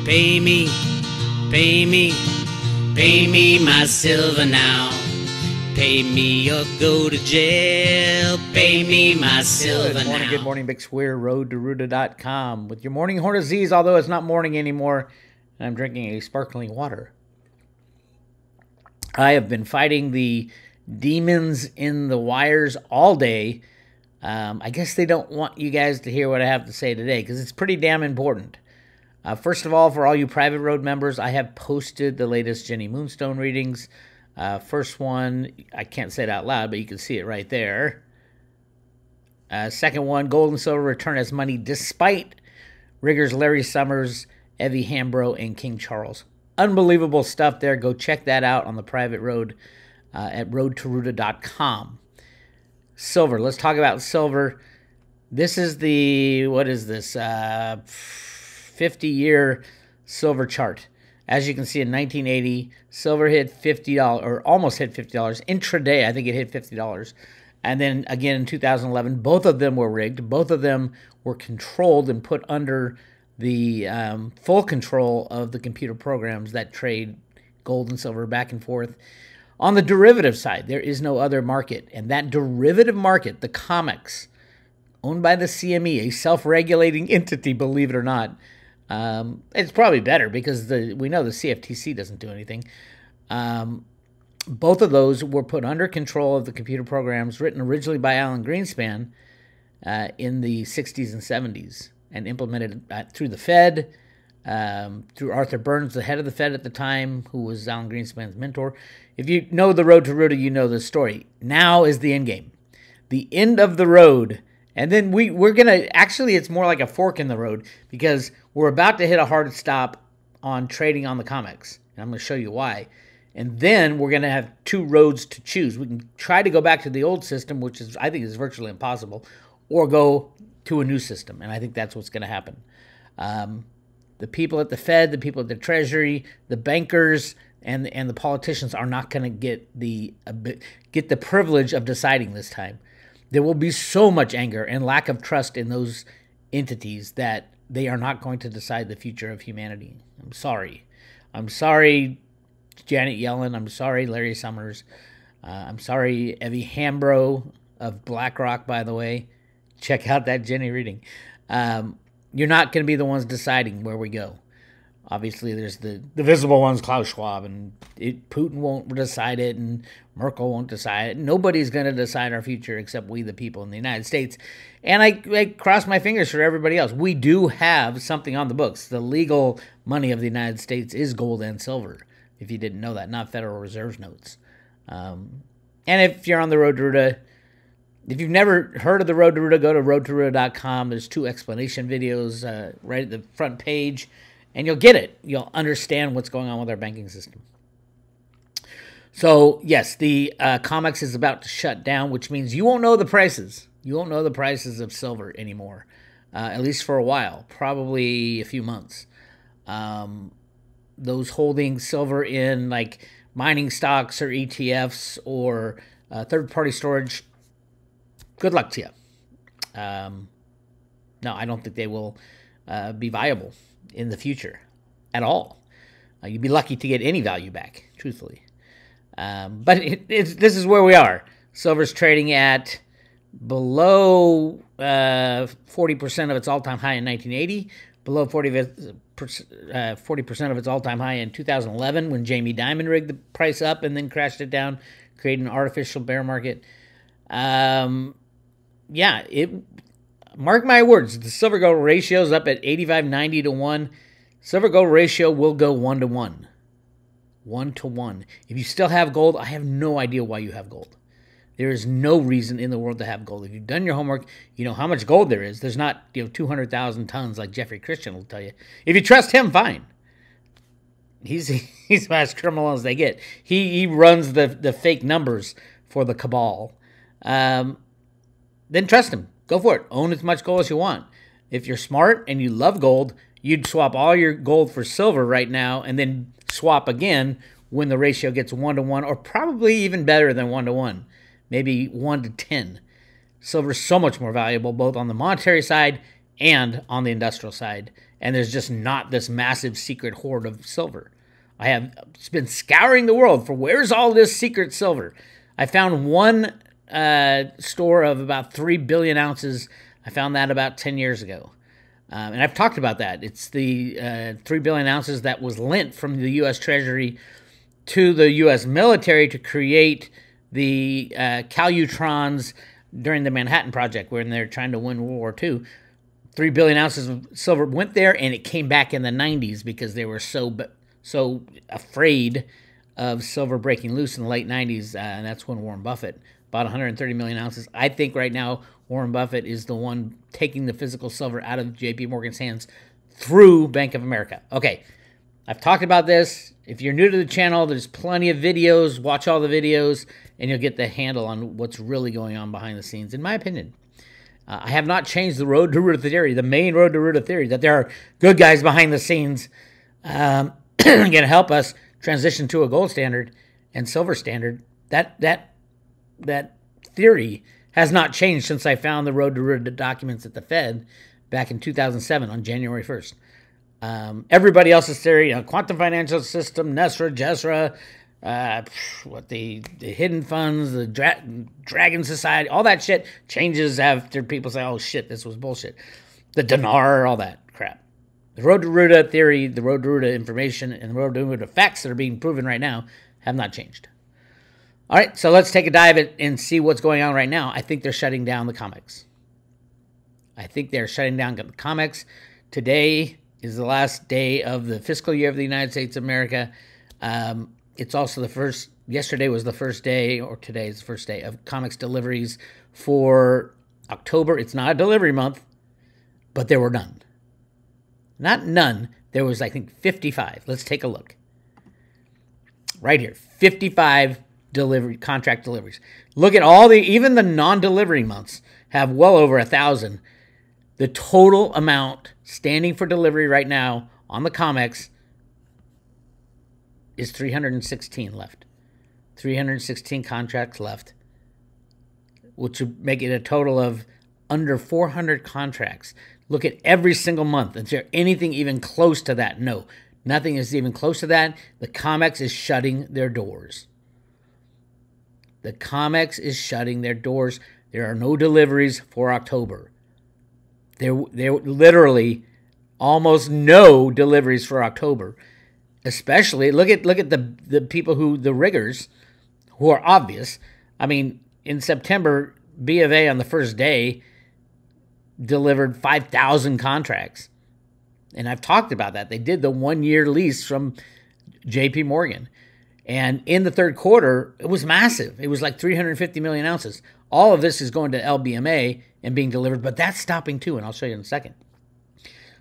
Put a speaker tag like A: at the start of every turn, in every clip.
A: Pay me, pay me, pay me my silver now. Pay me or go to jail. Pay me my silver now.
B: Good morning, Bix Weir, roadtoruta.com. With your morning horn disease, although it's not morning anymore, and I'm drinking a sparkling water. I have been fighting the demons in the wires all day. I guess they don't want you guys to hear what I have to say today because it's pretty damn important. First of all, for all you private road members, I have posted the latest Jenny Moonstone readings. First one, I can't say it out loud, but you can see it right there. Second one, gold and silver return as money despite riggers Larry Summers, Evie Hambro, and King Charles. Unbelievable stuff there. Go check that out on the private road at roadtoruta.com. Silver. Let's talk about silver. This is the, what is this, 50-year silver chart. As you can see, in 1980, silver hit $50, or almost hit $50. Intraday, I think it hit $50. And then again in 2011, both of them were rigged. Both of them were controlled and put under the full control of the computer programs that trade gold and silver back and forth. On the derivative side, there is no other market. And that derivative market, the COMEX, owned by the CME, a self-regulating entity, believe it or not, it's probably better because we know the CFTC doesn't do anything. Both of those were put under control of the computer programs written originally by Alan Greenspan in the 60s and 70s and implemented through the Fed, through Arthur Burns, the head of the Fed at the time, who was Alan Greenspan's mentor. If you know the road to Ruta, you know the story. Now is the end game. The end of the road. And then we're going to, actually, it's more like a fork in the road because we're about to hit a hard stop on trading on the COMEX. And I'm going to show you why. And then we're going to have two roads to choose. We can try to go back to the old system, which is, I think, is virtually impossible, or go to a new system. And I think that's what's going to happen. The people at the Fed, the people at the Treasury, the bankers, and the politicians are not going to get the privilege of deciding this time. There will be so much anger and lack of trust in those entities that they are not going to decide the future of humanity. I'm sorry. I'm sorry, Janet Yellen. I'm sorry, Larry Summers. I'm sorry, Evie Hambro of BlackRock, by the way. Check out that Jenny reading. You're not going to be the ones deciding where we go. Obviously, there's the visible ones, Klaus Schwab, and Putin won't decide it, and Merkel won't decide it. Nobody's going to decide our future except we, the people in the United States. And I cross my fingers for everybody else. We do have something on the books. The legal money of the United States is gold and silver, if you didn't know that, not Federal Reserve notes. And if you're on the Road to Ruta, if you've never heard of the Road to Ruta, go to roadtoruta.com. There's 2 explanation videos right at the front page. And you'll get it. You'll understand what's going on with our banking system. So, yes, the COMEX is about to shut down, which means you won't know the prices. You won't know the prices of silver anymore, at least for a while, probably a few months. Those holding silver in like mining stocks or ETFs or third-party storage, good luck to you. No, I don't think they will be viable in the future at all. You'd be lucky to get any value back, truthfully. But this is where we are. Silver's trading at below 40% of its all-time high in 1980, below 40% of its all-time high in 2011 when Jamie Dimon rigged the price up and then crashed it down, creating an artificial bear market. Mark my words, the silver-gold ratio is up at 85-90 to 1. Silver-gold ratio will go 1 to 1. 1 to 1. If you still have gold, I have no idea why you have gold. There is no reason in the world to have gold. If you've done your homework, you know how much gold there is. There's not 200,000 tons like Jeffrey Christian will tell you. If you trust him, fine. He's as criminal as they get. He runs the fake numbers for the cabal. Then trust him. Go for it. Own as much gold as you want. If you're smart and you love gold, you'd swap all your gold for silver right now and then swap again when the ratio gets 1 to 1, or probably even better than 1 to 1, maybe 1 to 10. Silver is so much more valuable both on the monetary side and on the industrial side. And there's just not this massive secret hoard of silver. I have been scouring the world for where's all this secret silver. I found one store of about 3 billion ounces. I found that about 10 years ago. And I've talked about that. It's the 3 billion ounces that was lent from the U.S. Treasury to the U.S. military to create the Calutrons during the Manhattan Project when they're trying to win World War II. 3 billion ounces of silver went there, and it came back in the 90s because they were so afraid of silver breaking loose in the late 90s, and that's when Warren Buffett bought 130 million ounces. I think right now Warren Buffett is the one taking the physical silver out of JP Morgan's hands through Bank of America. Okay, I've talked about this. If you're new to the channel, there's plenty of videos. Watch all the videos, and you'll get the handle on what's really going on behind the scenes, in my opinion. I have not changed the road to Ruta theory, the main road to Ruta theory, that there are good guys behind the scenes going to help us transition to a gold standard and silver standard. That theory has not changed since I found the road to Ruta documents at the Fed back in 2007 on January 1st. Everybody else's theory, quantum financial system, NESRA, JESRA, the hidden funds, the Dragon Society, all that shit changes after people say, oh shit, this was bullshit. The dinar, all that crap. The road to Ruta theory, the road to Ruta information, and the road to Ruta facts that are being proven right now have not changed. All right, so let's take a dive and see what's going on right now. I think they're shutting down the COMEX. I think they're shutting down the COMEX. Today is the last day of the fiscal year of the United States of America. It's also the first, yesterday was the first day, or today is the first day of COMEX deliveries for October. It's not a delivery month, but there were none. Not none. There was, I think, 55. Let's take a look. Right here, 55 contract deliveries. Look at all even the non-delivery months have well over 1,000. The total amount standing for delivery right now on the COMEX is 316 left. 316 contracts left, which would make it a total of under 400 contracts. Look at every single month. Is there anything even close to that? No, nothing is even close to that. The COMEX is shutting their doors. The COMEX is shutting their doors. There are no deliveries for October. There literally almost no deliveries for October. Especially, look at the people the riggers, who are obvious. I mean, in September, B of A on the first day delivered 5,000 contracts. And I've talked about that. They did the 1-year lease from JP Morgan. And in the third quarter, it was massive. It was like 350 million ounces. All of this is going to LBMA and being delivered, but that's stopping too, and I'll show you in a second.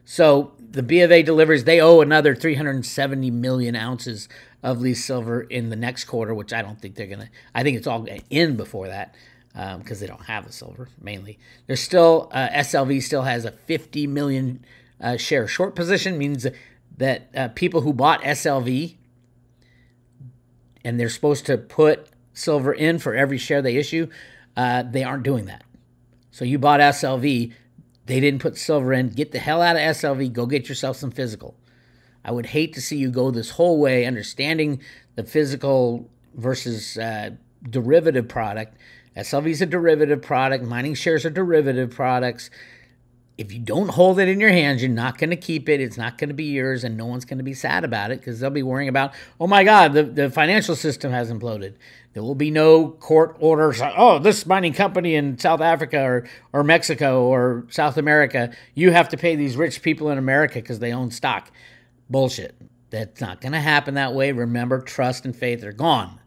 B: So the B of A deliveries, they owe another 370 million ounces of leased silver in the next quarter, which I don't think they're going to. I think it's all going to end before that because they don't have the silver, mainly. There's still, SLV still has a 50 million share short position, means that people who bought SLV, and they're supposed to put silver in for every share they issue, they aren't doing that. So you bought SLV, they didn't put silver in. Get the hell out of SLV. Go get yourself some physical. I would hate to see you go this whole way, understanding the physical versus derivative product. SLV is a derivative product. Mining shares are derivative products. If you don't hold it in your hands, you're not going to keep it. It's not going to be yours, and no one's going to be sad about it because they'll be worrying about, oh my God, the financial system has imploded. There will be no court orders. Oh, this mining company in South Africa or Mexico or South America, you have to pay these rich people in America because they own stock. Bullshit. That's not going to happen that way. Remember, trust and faith are gone.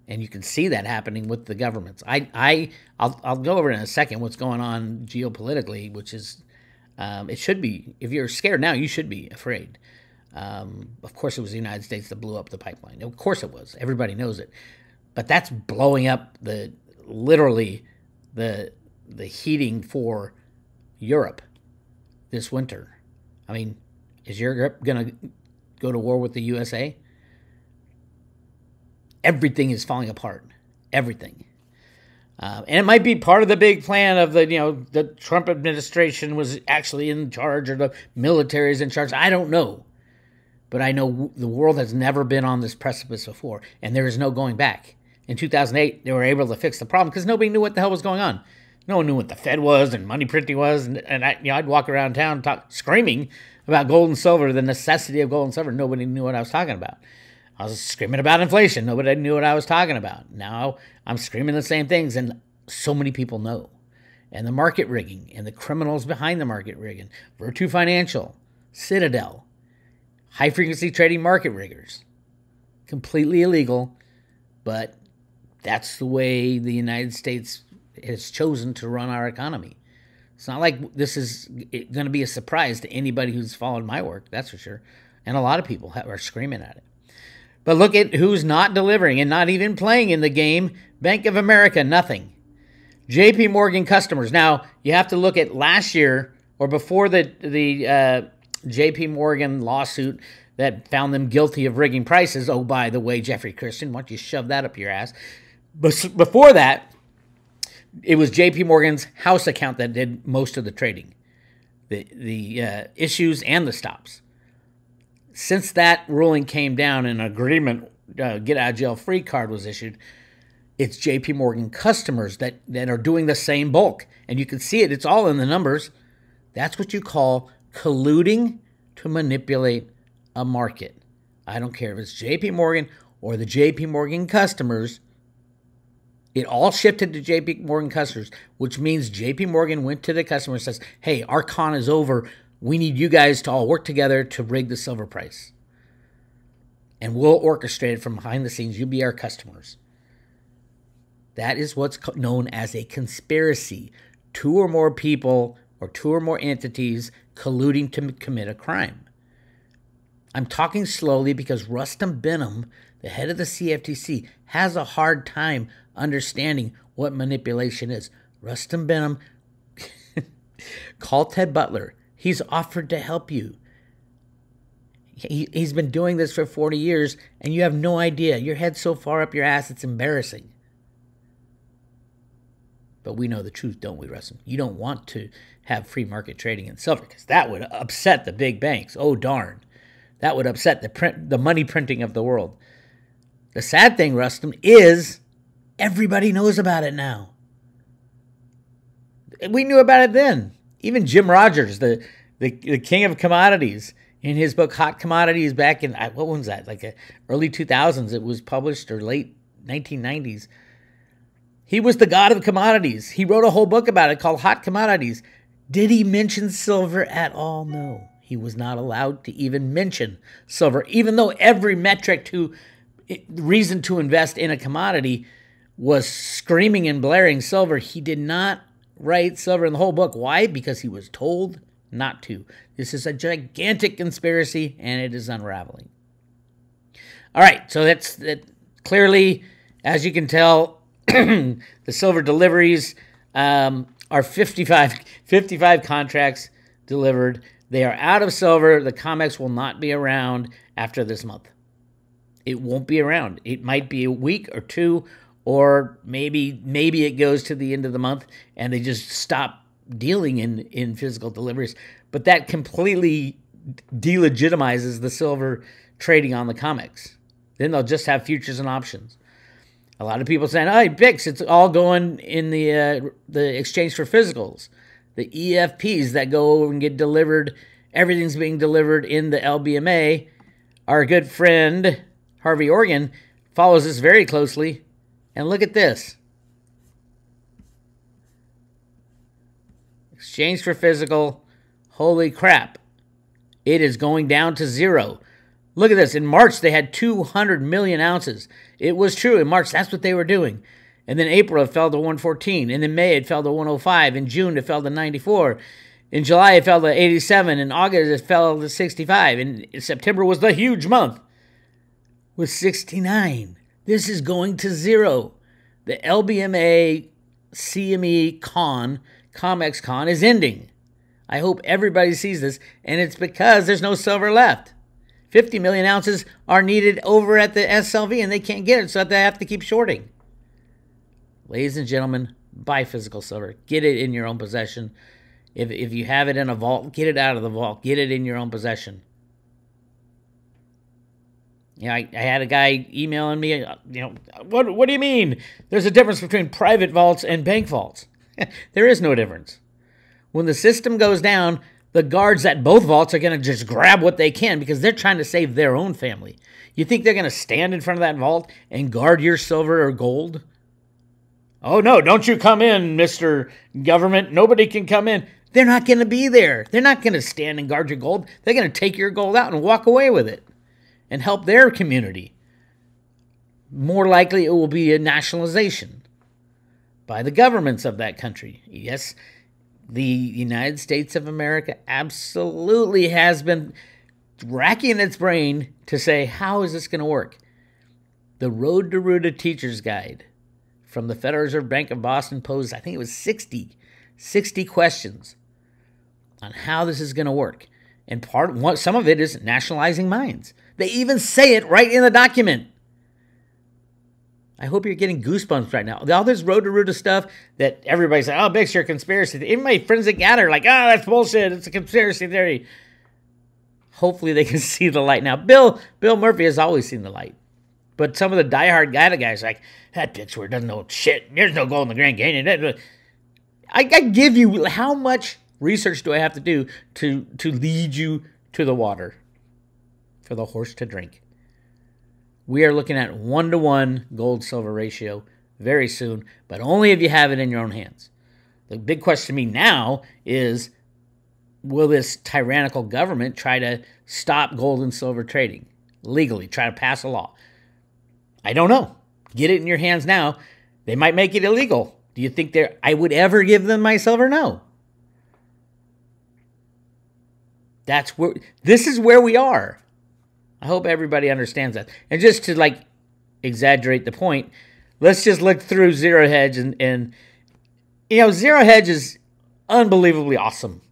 B: And you can see that happening with the governments. I'll go over in a second what's going on geopolitically, which is, it should be, if you're scared now, you should be afraid. Of course, it was the United States that blew up the pipeline. Of course it was. Everybody knows it. But that's blowing up literally the heating for Europe this winter. I mean, is Europe going to go to war with the USA? Everything is falling apart. Everything. And it might be part of the big plan of the Trump administration was actually in charge, or the military is in charge. I don't know. But I know the world has never been on this precipice before, and there is no going back. In 2008, they were able to fix the problem because nobody knew what the hell was going on. No one knew what the Fed was and money printing was, and I'd walk around town screaming about gold and silver, the necessity of gold and silver. Nobody knew what I was talking about. I was screaming about inflation. Nobody knew what I was talking about. Now I'm screaming the same things, and so many people know. And the market rigging, and the criminals behind the market rigging, Virtu Financial, Citadel, high-frequency trading market riggers. Completely illegal, but that's the way the United States has chosen to run our economy. It's not like this is going to be a surprise to anybody who's followed my work, that's for sure. And a lot of people are screaming at it. But look at who's not delivering and not even playing in the game. Bank of America, nothing. JP Morgan customers. Now, you have to look at last year or before the JP Morgan lawsuit that found them guilty of rigging prices. Oh, by the way, Jeffrey Christian, why don't you shove that up your ass? But before that, it was JP Morgan's house account that did most of the trading, the issues and the stops. Since that ruling came down and an agreement, get out of jail free card was issued, it's JP Morgan customers that are doing the same bulk. And you can see it. It's all in the numbers. That's what you call colluding to manipulate a market. I don't care if it's JP Morgan or the JP Morgan customers. It all shifted to JP Morgan customers, which means JP Morgan went to the customer and says, hey, our con is over. We need you guys to all work together to rig the silver price. And we'll orchestrate it from behind the scenes. You'll be our customers. That is what's known as a conspiracy. Two or more people or two or more entities colluding to commit a crime. I'm talking slowly because Rustam Benham, the head of the CFTC, has a hard time understanding what manipulation is. Rustam Benham, call Ted Butler. He's offered to help you. He's been doing this for 40 years, and you have no idea. Your head's so far up your ass, it's embarrassing. But we know the truth, don't we, Rustam? You don't want to have free market trading in silver because that would upset the big banks. Oh, darn. That would upset the money printing of the world. The sad thing, Rustam, is everybody knows about it now. We knew about it then. Even Jim Rogers, the king of commodities, in his book Hot Commodities back in, what was that, like early 2000s it was published, or late 1990s. He was the god of commodities. He wrote a whole book about it called Hot Commodities. Did he mention silver at all? No. He was not allowed to even mention silver, even though every metric to reason to invest in a commodity was screaming and blaring silver. He did not write silver in the whole book. Why? Because he was told not to. This is a gigantic conspiracy, and it is unraveling. All right, so that's clearly, as you can tell, the silver deliveries are 55 contracts delivered. They are out of silver. The COMEX will not be around after this month. It won't be around. It might be a week or two, or maybe it goes to the end of the month and they just stop dealing in physical deliveries. But that completely delegitimizes the silver trading on the COMEX. Then they'll just have futures and options. A lot of people saying, "Hey, Bix, it's all going in the exchange for physicals." The EFPs that go over and get delivered, everything's being delivered in the LBMA. Our good friend, Harvey Organ, follows this very closely. And look at this. Exchange for physical. Holy crap. It is going down to zero. Look at this. In March, they had 200 million ounces. It was true. In March, that's what they were doing. And then April, it fell to 114. And in May, it fell to 105. In June, it fell to 94. In July, it fell to 87. In August, it fell to 65. And September was the huge month with 69. This is going to zero. The LBMA CME COMEX con is ending. I hope everybody sees this. And it's because there's no silver left. 50 million ounces are needed over at the SLV, and they can't get it, so they have to keep shorting. Ladies and gentlemen, buy physical silver. Get it in your own possession. If you have it in a vault, get it out of the vault. Get it in your own possession. Yeah, I had a guy emailing me, what do you mean? There's a difference between private vaults and bank vaults. There is no difference. When the system goes down, the guards at both vaults are going to just grab what they can because they're trying to save their own family. You think they're going to stand in front of that vault and guard your silver or gold? Oh, no, don't you come in, Mr. Government. Nobody can come in. They're not going to be there. They're not going to stand and guard your gold. They're going to take your gold out and walk away with it and help their community. More likely, it will be a nationalization by the governments of that country. Yes, the United States of America absolutely has been racking its brain to say, how is this going to work? The Road to Ruta Teacher's Guide from the Federal Reserve Bank of Boston posed, I think it was 60 questions on how this is going to work. And some of it is nationalizing mines. They even say it right in the document. I hope you're getting goosebumps right now. All this Road to Ruta stuff that everybody's like, oh, Bix, you're a conspiracy. Even my friends that gather like, oh, that's bullshit. It's a conspiracy theory. Hopefully they can see the light now. Bill Murphy has always seen the light. But some of the diehard guys are like, that Bix Weir doesn't know shit. There's no gold in the Grand Canyon. I give you, how much research do I have to do to lead you to the water for the horse to drink? We are looking at 1-to-1 gold-silver ratio very soon, but only if you have it in your own hands. The big question to me now is, will this tyrannical government try to stop gold and silver trading legally, try to pass a law? I don't know. Get it in your hands now. They might make it illegal. Do you think I would ever give them my silver? No. This is where we are. I hope everybody understands that. And just to exaggerate the point, let's just look through Zero Hedge and Zero Hedge is unbelievably awesome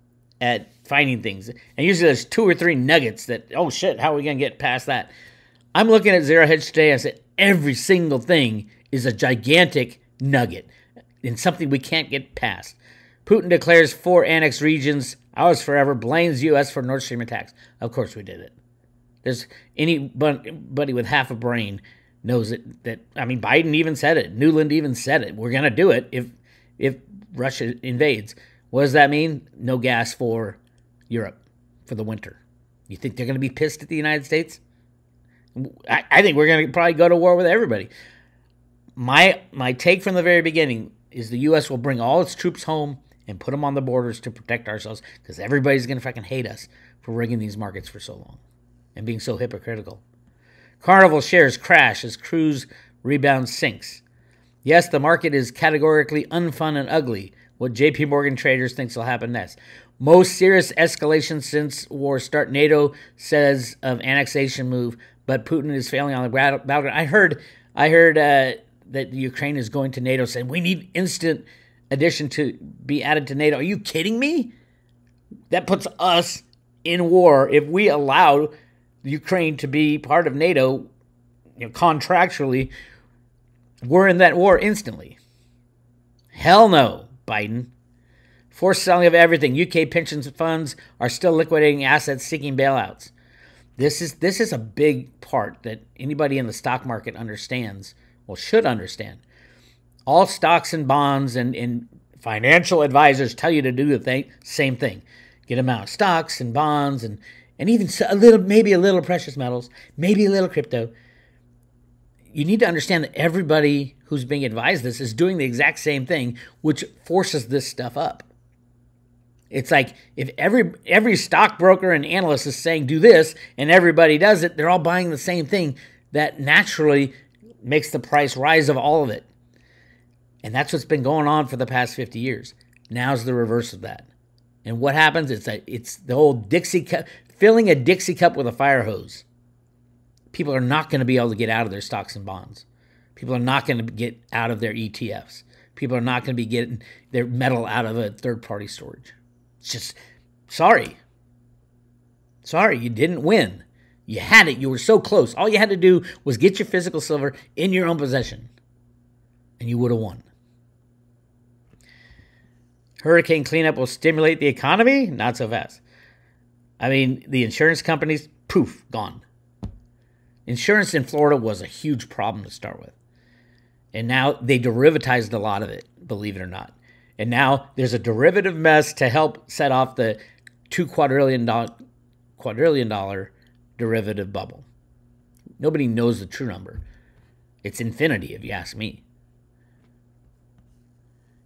B: at finding things. And usually there's 2 or 3 nuggets that, oh shit, how are we going to get past that? I'm looking at Zero Hedge today and I said every single thing is a gigantic nugget and something we can't get past. Putin declares 4 annexed regions ours forever, blames U.S. for Nord Stream attacks. Of course we did it. There's anybody with half a brain knows that Biden even said it. Newland even said it. We're going to do it if Russia invades. What does that mean? No gas for Europe for the winter. You think they're going to be pissed at the United States? I think we're going to probably go to war with everybody. My take from the very beginning is the U.S. will bring all its troops home and put them on the borders to protect ourselves because everybody's going to fucking hate us for rigging these markets for so long and being so hypocritical. Carnival shares crash as cruise rebound sinks. Yes, the market is categorically unfun and ugly. What JP Morgan traders thinks will happen next. Most serious escalation since war start. NATO says of annexation move, but Putin is failing on the battleground. I heard that Ukraine is going to NATO, saying we need instant addition to be added to NATO. Are you kidding me? That puts us in war if we allow Ukraine to be part of NATO, contractually. We're in that war instantly. Hell no, Biden. Forced selling of everything. UK pension funds are still liquidating assets, seeking bailouts. This is a big part that anybody in the stock market understands, should understand. All stocks and bonds and financial advisors tell you to do the same thing. Get them out. Stocks and bonds and even maybe a little precious metals, maybe a little crypto. You need to understand that everybody who's being advised this is doing the exact same thing, which forces this stuff up. It's like if every stockbroker and analyst is saying do this and everybody does it, they're all buying the same thing. That naturally makes the price rise of all of it. And that's what's been going on for the past 50 years. Now's the reverse of that. And what happens? It's the old Dixie cup, filling a Dixie cup with a fire hose. People are not going to be able to get out of their stocks and bonds. People are not going to get out of their ETFs. People are not going to be getting their metal out of a third-party storage. It's just, sorry. Sorry, you didn't win. You had it. You were so close. All you had to do was get your physical silver in your own possession, and you would have won. Hurricane cleanup will stimulate the economy? Not so fast. I mean, the insurance companies, poof, gone. Insurance in Florida was a huge problem to start with. And now they derivatized a lot of it, believe it or not. And now there's a derivative mess to help set off the $2 quadrillion derivative bubble. Nobody knows the true number. It's infinity, if you ask me.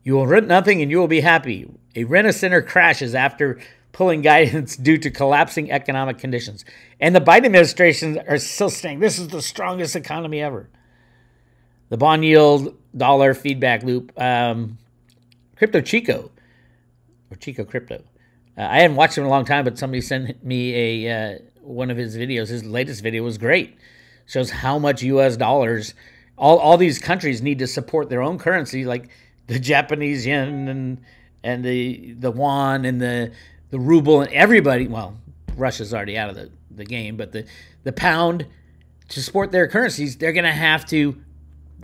B: You will rent nothing and you will be happy. A rent-a-center crashes after pulling guidance due to collapsing economic conditions. And the Biden administration are still saying this is the strongest economy ever. The bond yield, dollar, feedback loop, Crypto Chico, or Chico Crypto. I hadn't watched him in a long time, but somebody sent me one of his videos. His latest video was great. Shows how much U.S. dollars all these countries need to support their own currency, like the Japanese yen and the won and the ruble and everybody. Well, Russia's already out of the game, but the pound, to support their currencies, they're going to have to,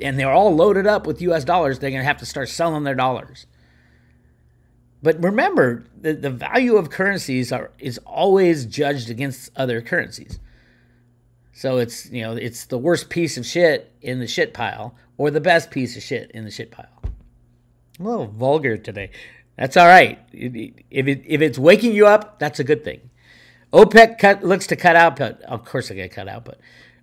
B: and they're all loaded up with U.S. dollars, they're going to have to start selling their dollars. But remember, the value of currencies is always judged against other currencies. So it's the worst piece of shit in the shit pile or the best piece of shit in the shit pile. I'm a little vulgar today. That's all right. If it's waking you up, that's a good thing. OPEC looks to cut output. Of course they get cut output.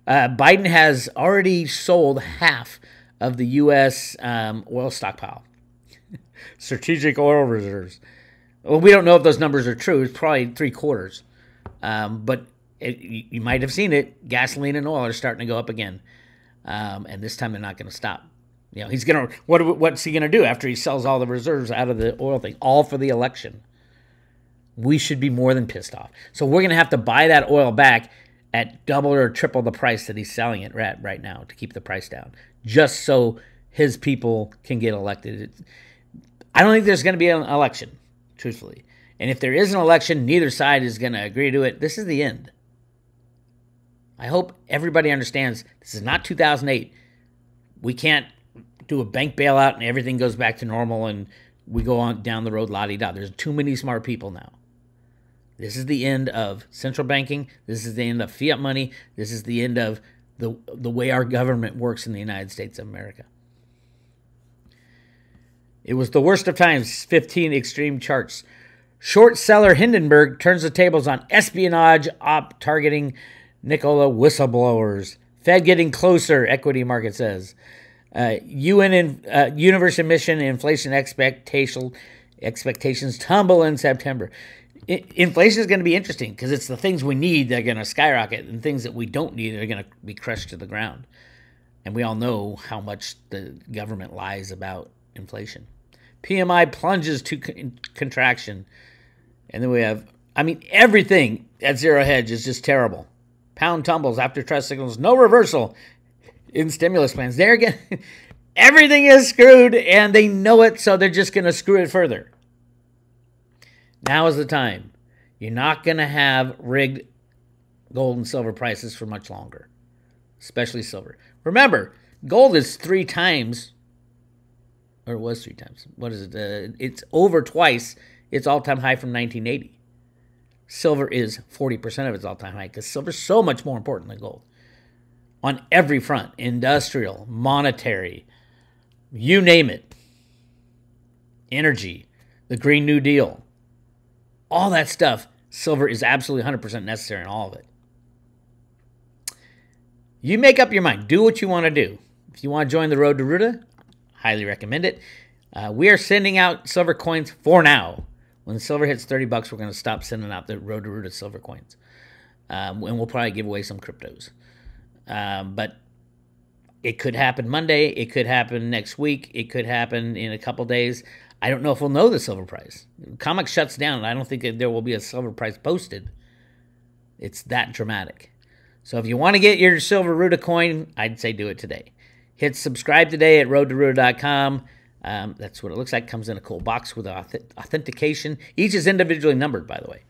B: Biden has already sold half of the U.S. Oil stockpile. Strategic oil reserves. Well, we don't know if those numbers are true. It's probably 3/4. But you might have seen it. Gasoline and oil are starting to go up again. And this time they're not going to stop. He's going to, what's he going to do after he sells all the reserves out of the oil thing? All for the election. We should be more than pissed off. So we're going to have to buy that oil back at double or triple the price that he's selling it at right now to keep the price down, just so his people can get elected. I don't think there's going to be an election, truthfully. And if there is an election, neither side is going to agree to it. This is the end. I hope everybody understands this is not 2008. We can't do a bank bailout and everything goes back to normal and we go on down the road la-di-da. There's too many smart people now. This is the end of central banking. This is the end of fiat money. This is the end of the way our government works in the United States of America. It was the worst of times, 15 extreme charts. Short seller Hindenburg turns the tables on espionage op targeting Nikola whistleblowers. Fed getting closer, equity market says. University mission inflation expectations tumble in September. Inflation is going to be interesting because it's the things we need that are going to skyrocket and things that we don't need are going to be crushed to the ground. And we all know how much the government lies about inflation. PMI plunges to contraction. And then we have, everything at zero hedge is just terrible. Pound tumbles after trust signals no reversal in stimulus plans. There again, everything is screwed and they know it, so they're just going to screw it further. Now is the time. You're not going to have rigged gold and silver prices for much longer, especially silver. Remember, gold is 3 times, or it was 3 times. What is it? It's over twice its all-time high from 1980. Silver is 40% of its all-time high because silver is so much more important than gold. On every front, industrial, monetary, you name it. Energy, the Green New Deal, all that stuff, silver is absolutely 100% necessary in all of it. You make up your mind. Do what you want to do. If you want to join the Road to Ruta, highly recommend it. We are sending out silver coins for now. When silver hits $30, we're going to stop sending out the Road to Ruta silver coins. And we'll probably give away some cryptos. But it could happen Monday. It could happen next week. It could happen in a couple days. I don't know if we'll know the silver price. COMEX shuts down, and I don't think there will be a silver price posted. It's that dramatic. So if you want to get your silver Ruta coin, I'd say do it today. Hit subscribe today at roadtoruta.com. That's what it looks like. Comes in a cool box with authentication. Each is individually numbered, by the way.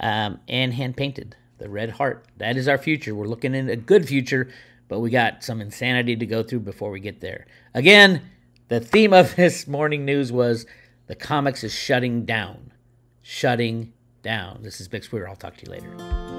B: And hand-painted. The red heart. That is our future. We're looking in a good future, but we got some insanity to go through before we get there. Again, the theme of this morning news was The COMEX is shutting down. Shutting down. This is Bix Weir. I'll talk to you later.